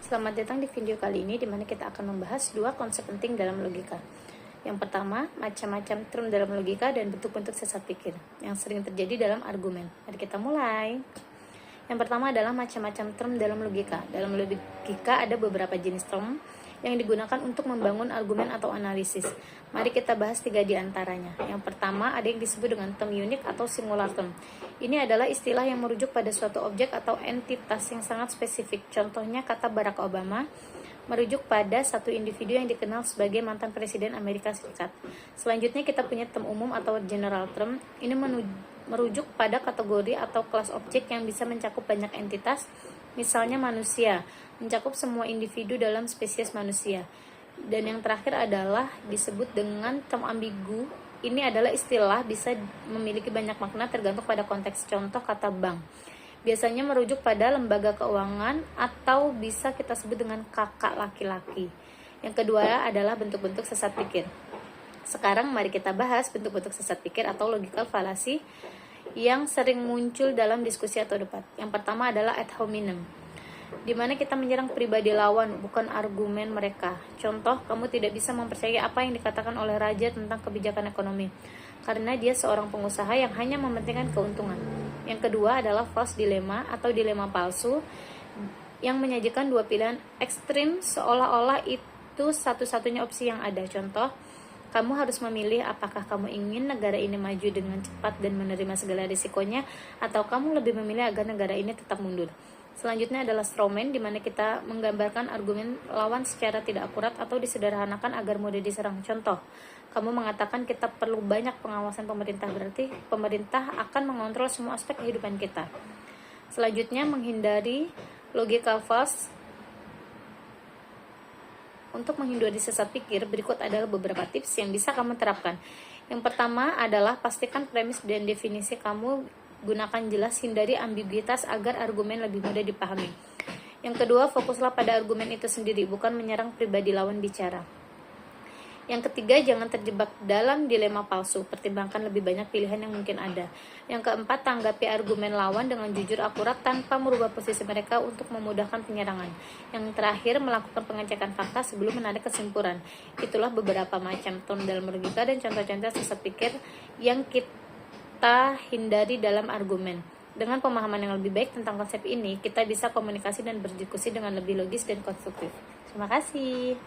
Selamat datang di video kali ini di mana kita akan membahas dua konsep penting dalam logika. Yang pertama, macam-macam term dalam logika dan bentuk-bentuk sesat pikir yang sering terjadi dalam argumen. Mari kita mulai. Yang pertama adalah macam-macam term dalam logika. Dalam logika ada beberapa jenis term yang digunakan untuk membangun argumen atau analisis. Mari kita bahas 3 di antaranya. Yang pertama ada yang disebut dengan term unik atau singular term. Ini adalah istilah yang merujuk pada suatu objek atau entitas yang sangat spesifik. Contohnya kata Barack Obama merujuk pada satu individu yang dikenal sebagai mantan Presiden Amerika Serikat. Selanjutnya kita punya term umum atau general term. Ini merujuk pada kategori atau kelas objek yang bisa mencakup banyak entitas. Misalnya manusia, mencakup semua individu dalam spesies manusia. Dan yang terakhir adalah disebut dengan term ambigu. Ini adalah istilah bisa memiliki banyak makna tergantung pada konteks. Contoh kata bank. Biasanya merujuk pada lembaga keuangan atau bisa kita sebut dengan kakak laki-laki. Yang kedua adalah bentuk-bentuk sesat pikir. Sekarang mari kita bahas bentuk-bentuk sesat pikir atau logical fallacy yang sering muncul dalam diskusi atau debat. Yang pertama adalah ad hominem, di mana kita menyerang pribadi lawan, bukan argumen mereka. Contoh, kamu tidak bisa mempercayai apa yang dikatakan oleh raja tentang kebijakan ekonomi, karena dia seorang pengusaha yang hanya mementingkan keuntungan. Yang kedua adalah false dilemma atau dilema palsu, yang menyajikan dua pilihan ekstrim seolah-olah itu satu-satunya opsi yang ada. Contoh, kamu harus memilih apakah kamu ingin negara ini maju dengan cepat dan menerima segala risikonya, atau kamu lebih memilih agar negara ini tetap mundur. Selanjutnya adalah strawman, di mana kita menggambarkan argumen lawan secara tidak akurat atau disederhanakan agar mudah diserang. Contoh, kamu mengatakan kita perlu banyak pengawasan pemerintah, berarti pemerintah akan mengontrol semua aspek kehidupan kita. Selanjutnya, menghindari logical false. Untuk menghindari sesat pikir, berikut adalah beberapa tips yang bisa kamu terapkan. Yang pertama adalah pastikan premis dan definisi kamu gunakan jelas, hindari ambiguitas agar argumen lebih mudah dipahami. Yang kedua, fokuslah pada argumen itu sendiri, bukan menyerang pribadi lawan bicara. Yang ketiga, jangan terjebak dalam dilema palsu, pertimbangkan lebih banyak pilihan yang mungkin ada. Yang keempat, tanggapi argumen lawan dengan jujur akurat tanpa merubah posisi mereka untuk memudahkan penyerangan. Yang terakhir, melakukan pengecekan fakta sebelum menarik kesimpulan. Itulah beberapa macam term dalam logika dan contoh-contoh sesat pikir yang kita hindari dalam argumen. Dengan pemahaman yang lebih baik tentang konsep ini, kita bisa komunikasi dan berdiskusi dengan lebih logis dan konstruktif. Terima kasih.